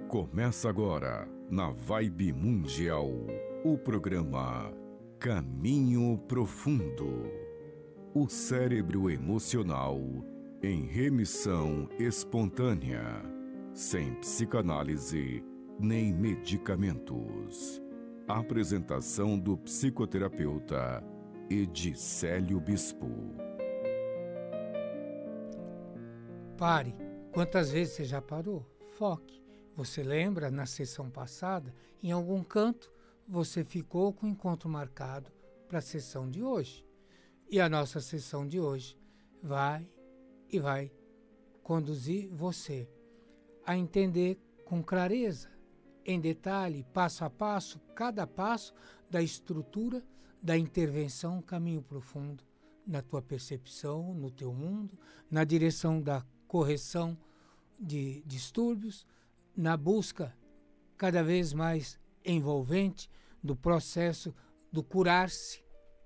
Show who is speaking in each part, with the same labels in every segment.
Speaker 1: Começa agora, na Vibe Mundial, o programa Caminho Profundo. O cérebro emocional em remissão espontânea, sem psicanálise nem medicamentos. Apresentação do psicoterapeuta Edicélio Bispo.
Speaker 2: Pare. Quantas vezes você já parou? Foque. Você lembra, na sessão passada, em algum canto, você ficou com o encontro marcado para a sessão de hoje. E a nossa sessão de hoje vai conduzir você a entender com clareza, em detalhe, passo a passo, cada passo da estrutura da intervenção Caminho Profundo na tua percepção, no teu mundo, na direção da correção de distúrbios, na busca cada vez mais envolvente do processo do curar-se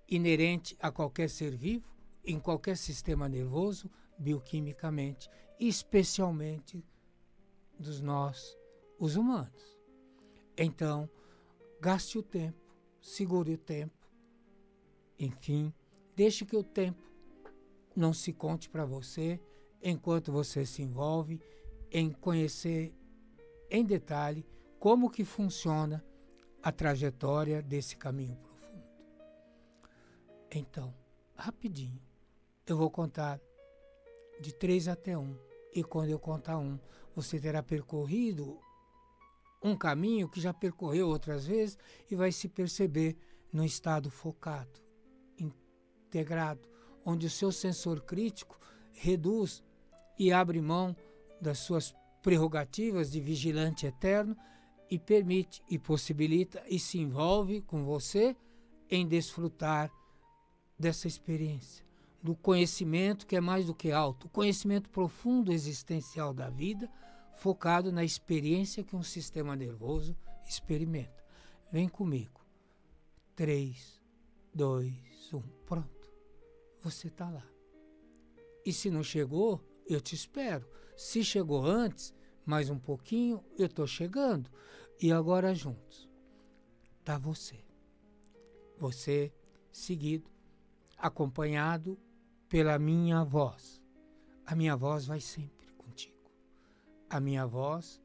Speaker 2: inerente a qualquer ser vivo, em qualquer sistema nervoso, bioquimicamente, e especialmente dos nós, os humanos. Então, gaste o tempo, segure o tempo, enfim, deixe que o tempo não se conte para você enquanto você se envolve em conhecer em detalhe como que funciona a trajetória desse caminho profundo. Então, rapidinho, eu vou contar de 3 até 1. E quando eu contar 1, você terá percorrido um caminho que já percorreu outras vezes e vai se perceber num estado focado, integrado, onde o seu sensor crítico reduz e abre mão das suas prerrogativas de vigilante eterno e permite e possibilita e se envolve com você em desfrutar dessa experiência, do conhecimento que é mais do que alto, o conhecimento profundo existencial da vida, focado na experiência que um sistema nervoso experimenta. Vem comigo. 3, 2, 1, pronto. Você está lá. E se não chegou, eu te espero. Se chegou antes, mais um pouquinho, eu estou chegando. E agora juntos. Está você. Você seguido, acompanhado pela minha voz. A minha voz vai sempre contigo. A minha voz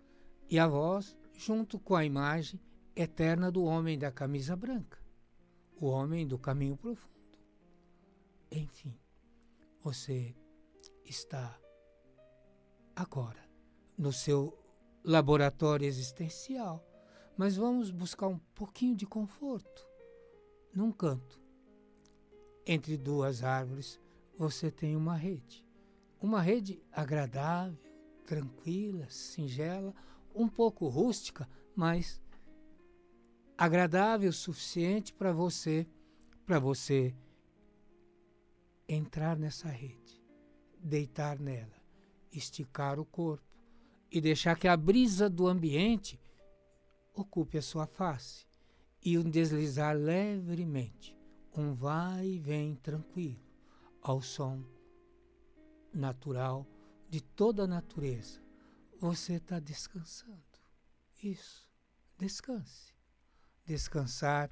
Speaker 2: e a voz junto com a imagem eterna do homem da camisa branca. O homem do caminho profundo. Enfim, você está agora no seu laboratório existencial, mas vamos buscar um pouquinho de conforto. Num canto, entre 2 árvores, você tem uma rede agradável, tranquila, singela, um pouco rústica, mas agradável o suficiente para você entrar nessa rede, deitar nela, esticar o corpo e deixar que a brisa do ambiente ocupe a sua face e um deslizar levemente, um vai e vem tranquilo ao som natural de toda a natureza. Você está descansando. Isso, descanse. Descansar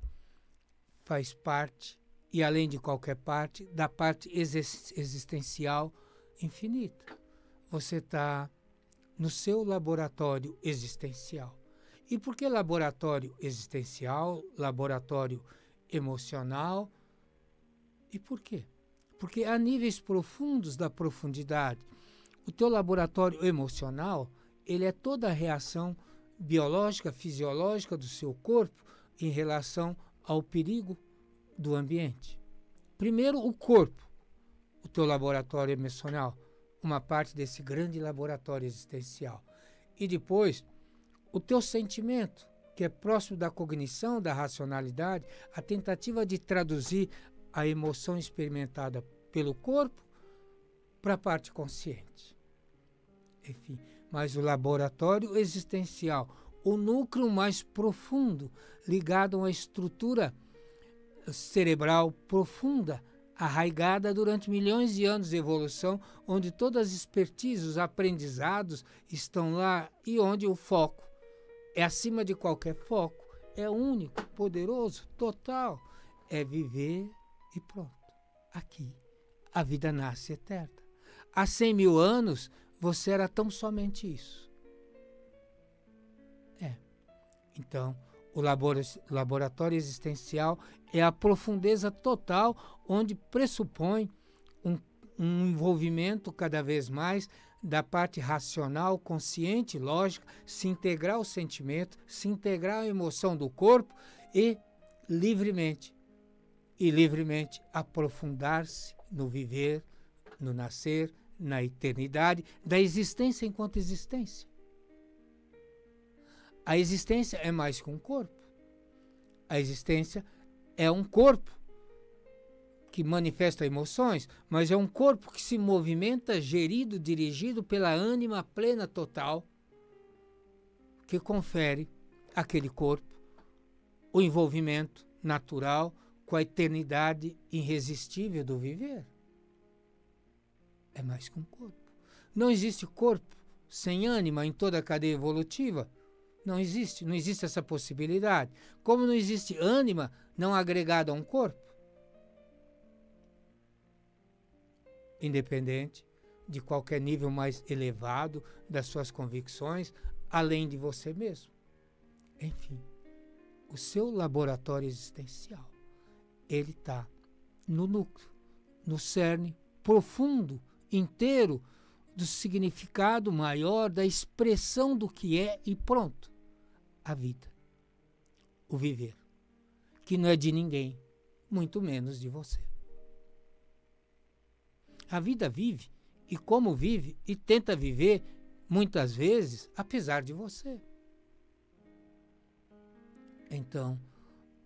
Speaker 2: faz parte, e além de qualquer parte, da parte existencial infinita. Você está no seu laboratório existencial. E por que laboratório existencial, laboratório emocional? E por quê? Porque a níveis profundos da profundidade, o teu laboratório emocional, ele é toda a reação biológica, fisiológica do seu corpo em relação ao perigo do ambiente. Primeiro, o corpo, o teu laboratório emocional, uma parte desse grande laboratório existencial. E depois, o teu sentimento, que é próximo da cognição, da racionalidade, a tentativa de traduzir a emoção experimentada pelo corpo para a parte consciente. Enfim, mas o laboratório existencial, o núcleo mais profundo, ligado a uma estrutura cerebral profunda, arraigada durante milhões de anos de evolução, onde todas as expertises, os aprendizados estão lá e onde o foco é acima de qualquer foco, é único, poderoso, total. É viver e pronto. Aqui, a vida nasce eterna. Há 100 mil anos, você era tão somente isso. Então, o laboratório existencial é a profundeza total, onde pressupõe um envolvimento cada vez mais da parte racional, consciente, lógica, se integrar ao sentimento, se integrar à emoção do corpo e livremente aprofundar-se no viver, no nascer, na eternidade, da existência enquanto existência. A existência é mais que um corpo. A existência é um corpo que manifesta emoções, mas é um corpo que se movimenta, gerido, dirigido pela ânima plena total, que confere àquele corpo o envolvimento natural com a eternidade irresistível do viver. É mais que um corpo. Não existe corpo sem ânima em toda a cadeia evolutiva. Não existe essa possibilidade. Como não existe ânima não agregada a um corpo, independente de qualquer nível mais elevado das suas convicções, além de você mesmo. Enfim, o seu laboratório existencial, ele está no núcleo, no cerne profundo, inteiro, do significado maior, da expressão do que é e pronto. A vida, o viver, que não é de ninguém, muito menos de você. A vida vive, e como vive, e tenta viver, muitas vezes, apesar de você. Então,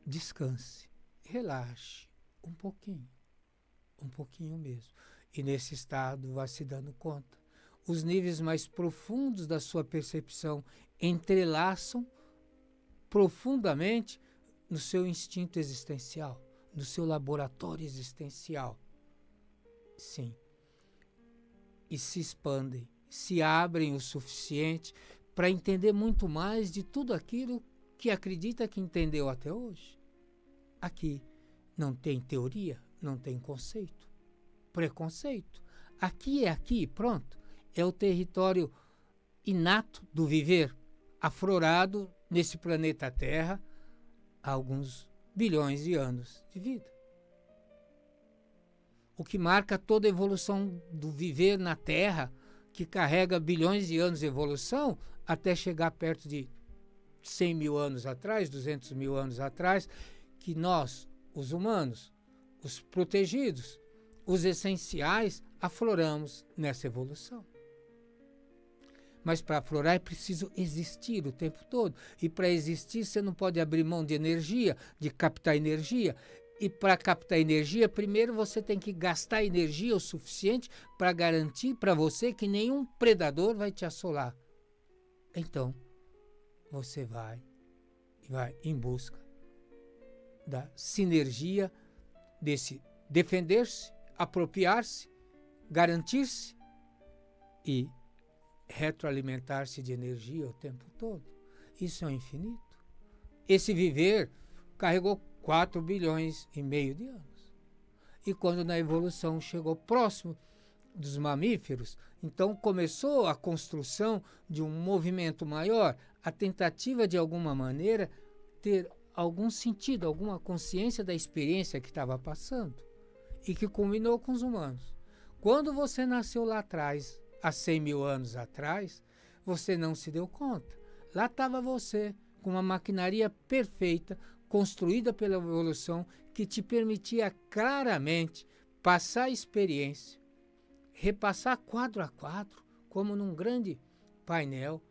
Speaker 2: descanse, relaxe um pouquinho mesmo. E nesse estado, vá se dando conta. Os níveis mais profundos da sua percepção entrelaçam profundamente no seu instinto existencial, no seu laboratório existencial. Sim. E se expandem, se abrem o suficiente para entender muito mais de tudo aquilo que acredita que entendeu até hoje. Aqui não tem teoria, não tem conceito, preconceito. Aqui é aqui, pronto. É o território inato do viver, aflorado nesse planeta Terra há alguns bilhões de anos de vida. O que marca toda a evolução do viver na Terra, que carrega bilhões de anos de evolução, até chegar perto de 100 mil anos atrás, 200 mil anos atrás, que nós, os humanos, os protegidos, os essenciais, afloramos nessa evolução. Mas para aflorar é preciso existir o tempo todo. E para existir você não pode abrir mão de energia, de captar energia. E para captar energia, primeiro você tem que gastar energia o suficiente para garantir para você que nenhum predador vai te assolar. Então, você vai em busca da sinergia desse defender-se, apropriar-se, garantir-se e retroalimentar-se de energia o tempo todo. Isso é o infinito. Esse viver carregou 4 bilhões e meio de anos. E quando na evolução chegou próximo dos mamíferos, então começou a construção de um movimento maior, a tentativa de alguma maneira ter algum sentido, alguma consciência da experiência que estava passando e que culminou com os humanos. Quando você nasceu lá atrás, há 100 mil anos atrás, você não se deu conta. Lá estava você, com uma maquinaria perfeita, construída pela evolução, que te permitia claramente passar a experiência, repassar quadro a quadro, como num grande painel,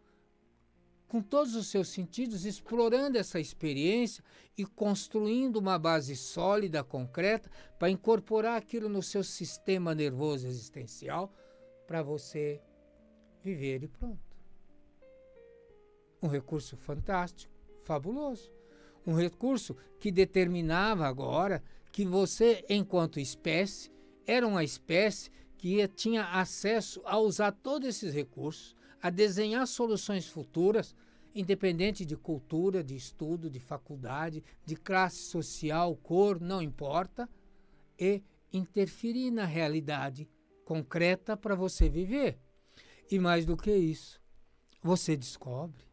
Speaker 2: com todos os seus sentidos, explorando essa experiência e construindo uma base sólida, concreta, para incorporar aquilo no seu sistema nervoso existencial, para você viver e pronto. Um recurso fantástico, fabuloso. Um recurso que determinava agora que você, enquanto espécie, era uma espécie que tinha acesso a usar todos esses recursos, a desenhar soluções futuras independente de cultura, de estudo, de faculdade, de classe social, cor, não importa, e interferir na realidade concreta para você viver. E mais do que isso, você descobre,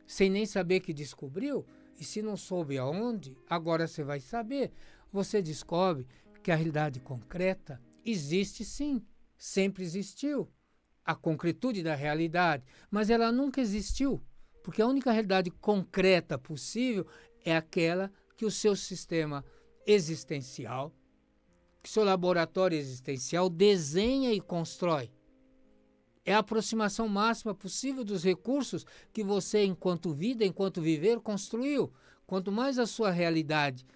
Speaker 2: sem nem saber que descobriu, e se não soube aonde, agora você vai saber. Você descobre que a realidade concreta existe sim, sempre existiu. A concretude da realidade, mas ela nunca existiu, porque a única realidade concreta possível é aquela que o seu sistema existencial, que o seu laboratório existencial desenha e constrói. É a aproximação máxima possível dos recursos que você, enquanto vida, enquanto viver, construiu. Quanto mais a sua realidade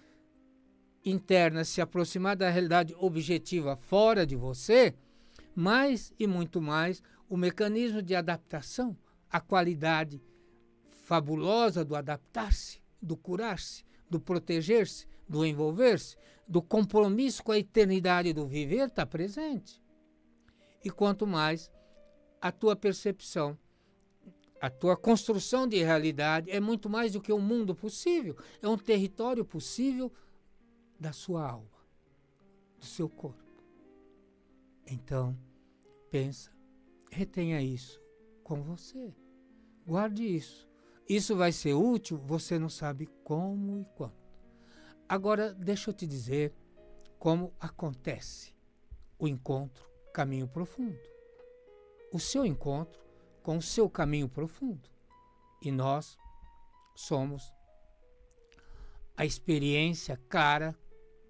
Speaker 2: interna se aproximar da realidade objetiva fora de você, mais e muito mais o mecanismo de adaptação, a qualidade fabulosa do adaptar-se, do curar-se, do proteger-se, do envolver-se, do compromisso com a eternidade do viver está presente. E quanto mais a tua percepção, a tua construção de realidade é muito mais do que um mundo possível, é um território possível da sua alma, do seu corpo. Então, pensa, retenha isso com você, guarde isso. Isso vai ser útil, você não sabe como e quando. Agora, deixa eu te dizer como acontece o encontro caminho profundo. O seu encontro com o seu caminho profundo. E nós somos a experiência clara,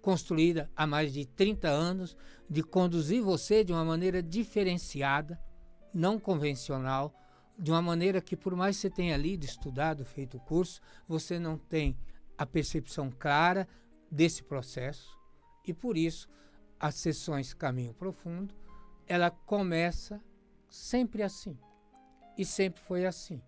Speaker 2: construída há mais de 30 anos, de conduzir você de uma maneira diferenciada, não convencional, de uma maneira que, por mais que você tenha lido, estudado, feito o curso, você não tem a percepção clara desse processo. E por isso, as sessões Caminho Profundo, ela começa sempre assim. E sempre foi assim.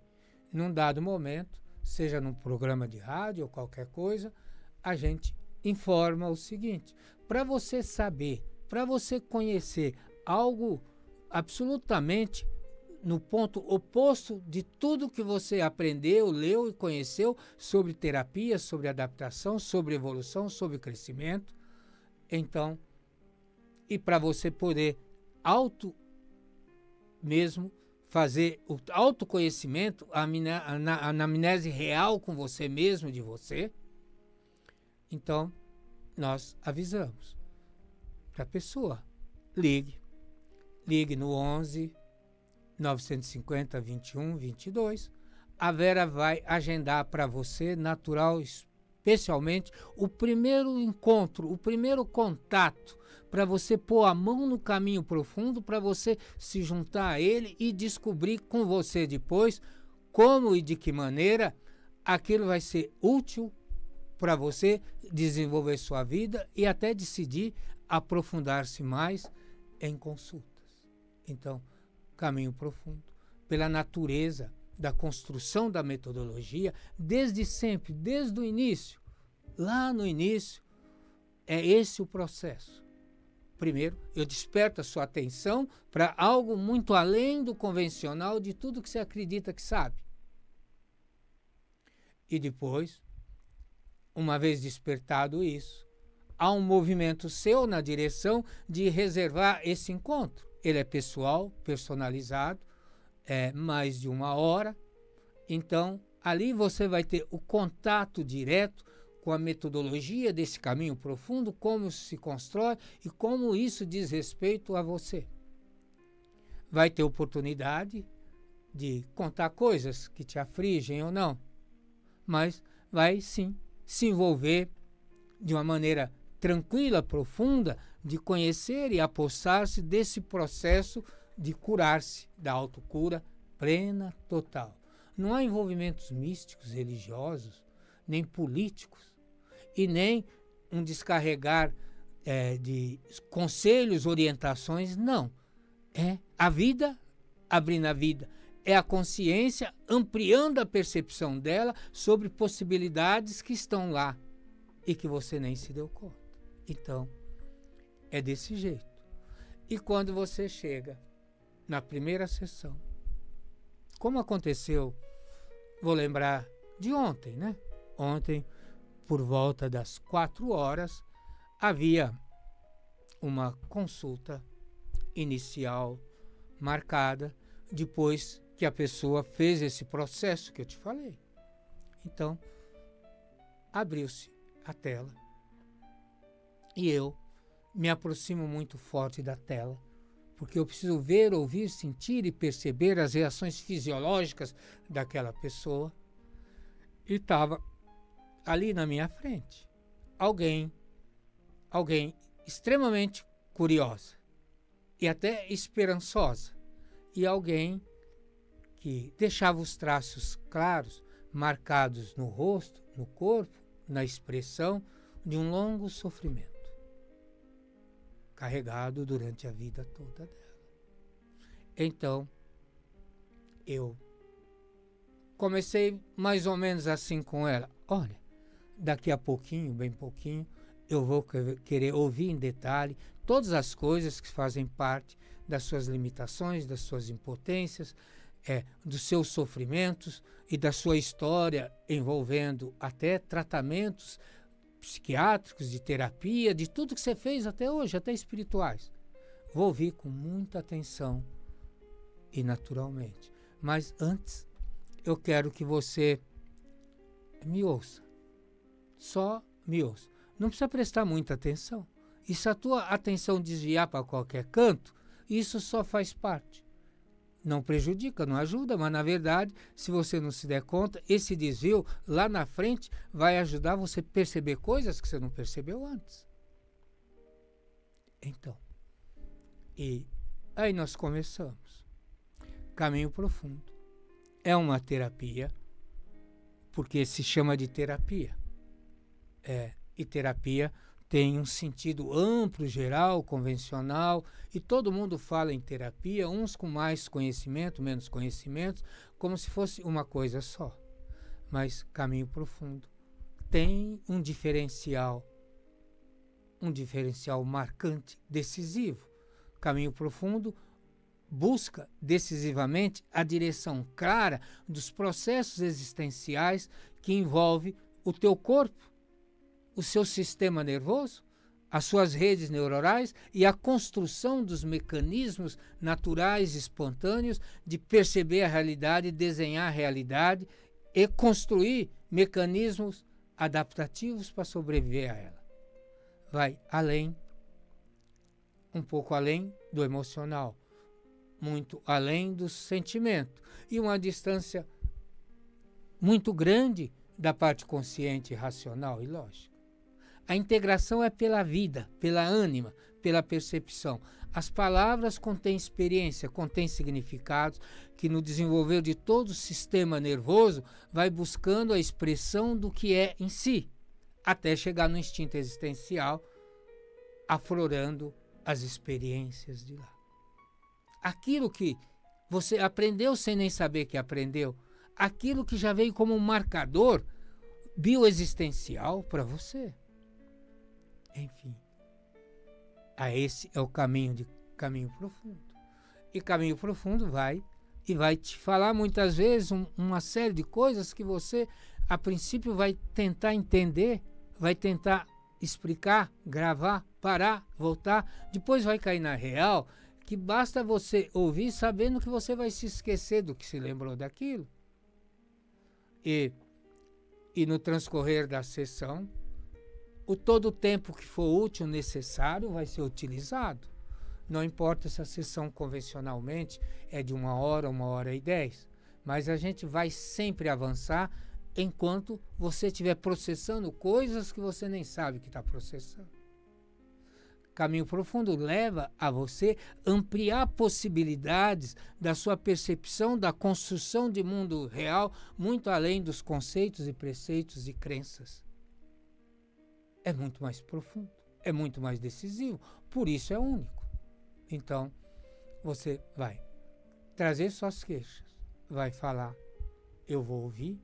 Speaker 2: Num dado momento, seja num programa de rádio ou qualquer coisa, a gente informa o seguinte: para você saber, para você conhecer algo absolutamente no ponto oposto de tudo que você aprendeu, leu e conheceu sobre terapia, sobre adaptação, sobre evolução, sobre crescimento, então, e para você poder mesmo fazer o autoconhecimento, a anamnese real com você mesmo, de você, então nós avisamos para a pessoa: ligue no 11 950 21 22. A Vera vai agendar para você, natural, especialmente, o primeiro encontro, o primeiro contato, para você pôr a mão no caminho profundo, para você se juntar a ele e descobrir com você depois como e de que maneira aquilo vai ser útil para você desenvolver sua vida e até decidir aprofundar-se mais em consultas. Então, Caminho Profundo, pela natureza da construção da metodologia, desde sempre, desde o início, lá no início, é esse o processo. Primeiro, eu desperto a sua atenção para algo muito além do convencional, de tudo que você acredita que sabe. E depois, uma vez despertado isso, há um movimento seu na direção de reservar esse encontro. Ele é pessoal, personalizado, é mais de 1 hora. Então, ali você vai ter o contato direto com a metodologia desse caminho profundo, como se constrói e como isso diz respeito a você. Vai ter oportunidade de contar coisas que te afligem ou não, mas vai sim se envolver de uma maneira tranquila, profunda, de conhecer e apossar-se desse processo de curar-se, da autocura plena, total. Não há envolvimentos místicos, religiosos, nem políticos, e nem um descarregar de conselhos, orientações, não. É a vida abrindo a vida, é a consciência ampliando a percepção dela sobre possibilidades que estão lá e que você nem se deu conta. Então, é desse jeito. E quando você chega na primeira sessão, como aconteceu vou lembrar de ontem, né? Ontem, por volta das 4 horas, havia uma consulta inicial marcada, depois que a pessoa fez esse processo que eu te falei. Então, abriu-se a tela e eu me aproximo muito forte da tela, porque eu preciso ver, ouvir, sentir e perceber as reações fisiológicas daquela pessoa. E estava ali na minha frente alguém extremamente curiosa e até esperançosa, e alguém que deixava os traços claros, marcados no rosto, no corpo, na expressão de um longo sofrimento, carregado durante a vida toda dela. Então, eu comecei mais ou menos assim com ela: olha, daqui a pouquinho, bem pouquinho, eu vou querer ouvir em detalhe todas as coisas que fazem parte das suas limitações, das suas impotências, dos seus sofrimentos e da sua história envolvendo até tratamentos psiquiátricos, de terapia, de tudo que você fez até hoje, até espirituais. Vou ouvir com muita atenção e naturalmente. Mas antes, eu quero que você me ouça. Só me ouça. Não precisa prestar muita atenção. E se a tua atenção desviar para qualquer canto, isso só faz parte. Não prejudica, não ajuda, mas na verdade, se você não se der conta, esse desvio lá na frente vai ajudar você a perceber coisas que você não percebeu antes. Então, e aí nós começamos. Caminho profundo. É uma terapia, porque se chama de terapia. E terapia tem um sentido amplo, geral, convencional, e todo mundo fala em terapia, uns com mais conhecimento, menos conhecimento, como se fosse uma coisa só. Mas caminho profundo tem um diferencial marcante, decisivo. Caminho profundo busca decisivamente a direção clara dos processos existenciais que envolve o teu corpo, o seu sistema nervoso, as suas redes neuronais e a construção dos mecanismos naturais espontâneos de perceber a realidade, desenhar a realidade e construir mecanismos adaptativos para sobreviver a ela. Vai além, um pouco além do emocional, muito além do sentimento e uma distância muito grande da parte consciente, racional e lógica. A integração é pela vida, pela ânima, pela percepção. As palavras contêm experiência, contêm significados que no desenvolver de todo o sistema nervoso vai buscando a expressão do que é em si, até chegar no instinto existencial, aflorando as experiências de lá. Aquilo que você aprendeu sem nem saber que aprendeu, aquilo que já veio como um marcador bioexistencial para você. Enfim, esse é o caminho profundo. E caminho profundo vai te falar muitas vezes uma série de coisas que você, a princípio, vai tentar entender, vai tentar explicar, gravar, parar, voltar, depois vai cair na real, que basta você ouvir sabendo que você vai se esquecer do que se lembrou daquilo. E no transcorrer da sessão, todo o tempo que for útil, necessário, vai ser utilizado. Não importa se a sessão convencionalmente é de 1 hora e 10, mas a gente vai sempre avançar enquanto você estiver processando coisas que você nem sabe que está processando. Caminho profundo leva a você ampliar possibilidades da sua percepção da construção de mundo real, muito além dos conceitos e preceitos e crenças. É muito mais profundo, é muito mais decisivo, por isso é único. Então, você vai trazer suas queixas, vai falar, eu vou ouvir.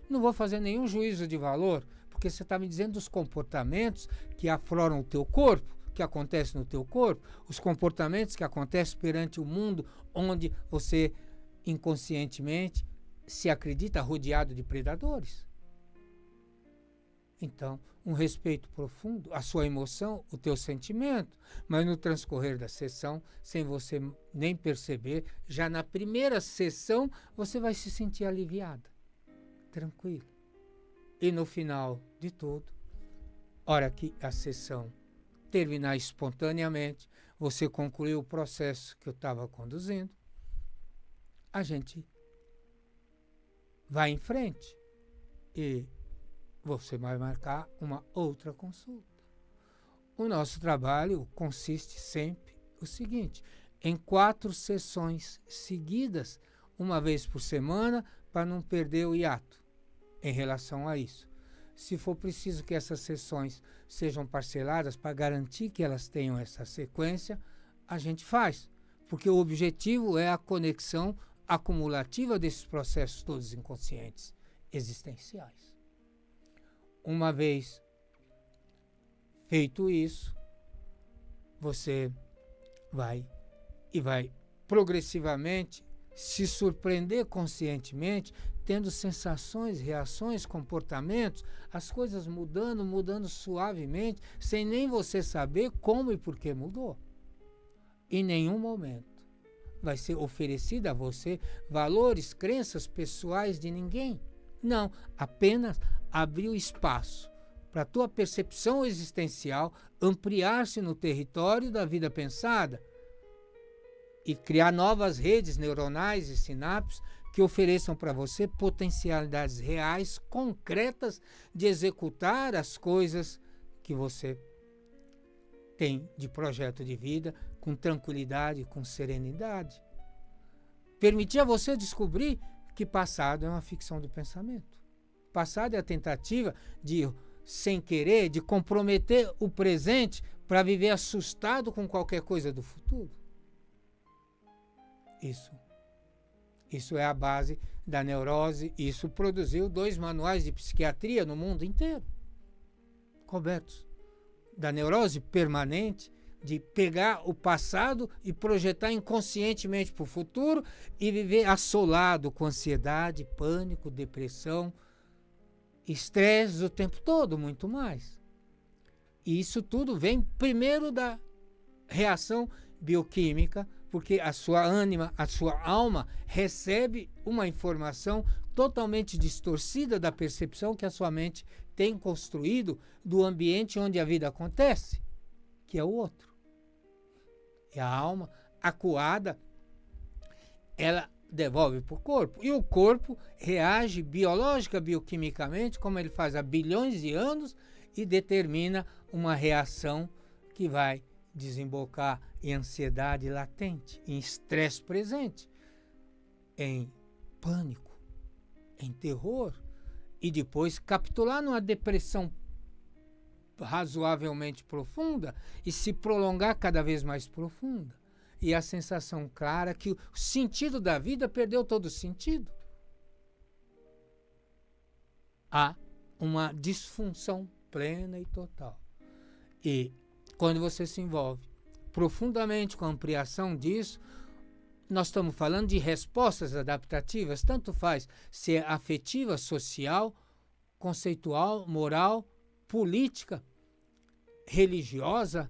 Speaker 2: Não vou fazer nenhum juízo de valor, porque você está me dizendo dos comportamentos que afloram o teu corpo, que acontecem no teu corpo, os comportamentos que acontecem perante o mundo onde você inconscientemente se acredita rodeado de predadores. Então, um respeito profundo, a sua emoção, o teu sentimento, mas no transcorrer da sessão, sem você nem perceber, já na primeira sessão, você vai se sentir aliviada, tranquilo. E no final de tudo, hora que a sessão terminar espontaneamente, você concluiu o processo que eu estava conduzindo, a gente vai em frente e você vai marcar uma outra consulta. O nosso trabalho consiste sempre o seguinte, em 4 sessões seguidas, uma vez por semana, para não perder o hiato em relação a isso. Se for preciso que essas sessões sejam parceladas para garantir que elas tenham essa sequência, a gente faz, porque o objetivo é a conexão acumulativa desses processos todos inconscientes existenciais. Uma vez feito isso, você vai progressivamente se surpreender conscientemente, tendo sensações, reações, comportamentos, as coisas mudando suavemente, sem nem você saber como e por que mudou. Em nenhum momento vai ser oferecido a você valores, crenças pessoais de ninguém. Não, apenas abrir o espaço para a tua percepção existencial ampliar-se no território da vida pensada e criar novas redes neuronais e sinapses que ofereçam para você potencialidades reais, concretas, de executar as coisas que você tem de projeto de vida com tranquilidade, com serenidade. Permitir a você descobrir que passado é uma ficção do pensamento. Passado é a tentativa de, sem querer, de comprometer o presente para viver assustado com qualquer coisa do futuro. Isso é a base da neurose. Isso produziu 2 manuais de psiquiatria no mundo inteiro, cobertos da neurose permanente, de pegar o passado e projetar inconscientemente para o futuro e viver assolado com ansiedade, pânico, depressão, estresse o tempo todo, muito mais. E isso tudo vem primeiro da reação bioquímica, porque a sua ânima, a sua alma recebe uma informação totalmente distorcida da percepção que a sua mente tem construído do ambiente onde a vida acontece, que é o outro. E a alma, acuada, ela devolve para o corpo. E o corpo reage biológica, bioquimicamente, como ele faz há bilhões de anos, e determina uma reação que vai desembocar em ansiedade latente, em estresse presente, em pânico, em terror, e depois capitular numa depressão razoavelmente profunda e se prolongar cada vez mais profunda. E a sensação clara que o sentido da vida perdeu todo o sentido. Há uma disfunção plena e total. E quando você se envolve profundamente com a ampliação disso, nós estamos falando de respostas adaptativas, tanto faz se é afetiva, social, conceitual, moral, política, religiosa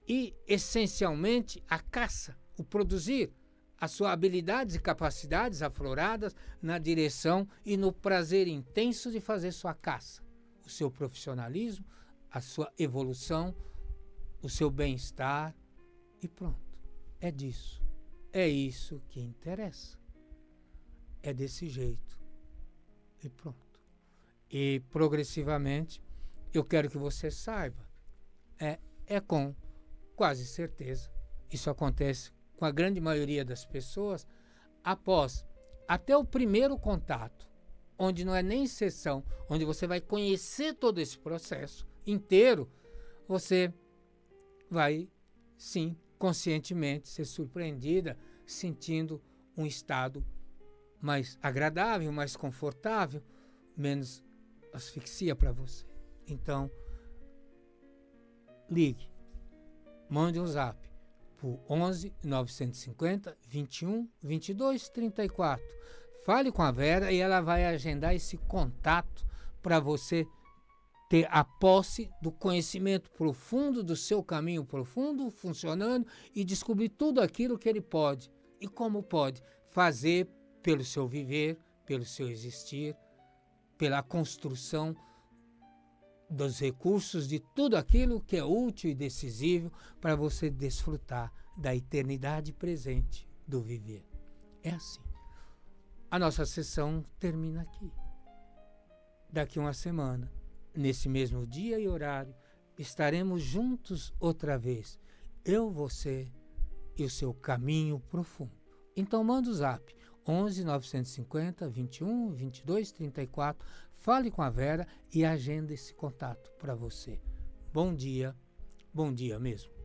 Speaker 2: e, essencialmente, a caça, o produzir, as suas habilidades e capacidades afloradas na direção e no prazer intenso de fazer sua caça, o seu profissionalismo, a sua evolução, o seu bem-estar e pronto. É disso. É isso que interessa. É desse jeito. E pronto. E progressivamente, eu quero que você saiba, é com quase certeza, isso acontece com a grande maioria das pessoas, após até o primeiro contato, onde não é nem sessão, onde você vai conhecer todo esse processo inteiro, você vai, sim, conscientemente ser surpreendida, sentindo um estado mais agradável, mais confortável, menos asfixia para você. Então, ligue, mande um zap, por 11 950 21 22 34. Fale com a Vera e ela vai agendar esse contato para você ter a posse do conhecimento profundo, do seu caminho profundo, funcionando e descobrir tudo aquilo que ele pode e como pode fazer pelo seu viver, pelo seu existir, pela construção dos recursos de tudo aquilo que é útil e decisivo para você desfrutar da eternidade presente do viver. É assim. A nossa sessão termina aqui. Daqui uma semana, nesse mesmo dia e horário, estaremos juntos outra vez. Eu, você e o seu caminho profundo. Então manda o zap 11 950 21 22 34. Fale com a Vera e agenda esse contato para você. Bom dia mesmo.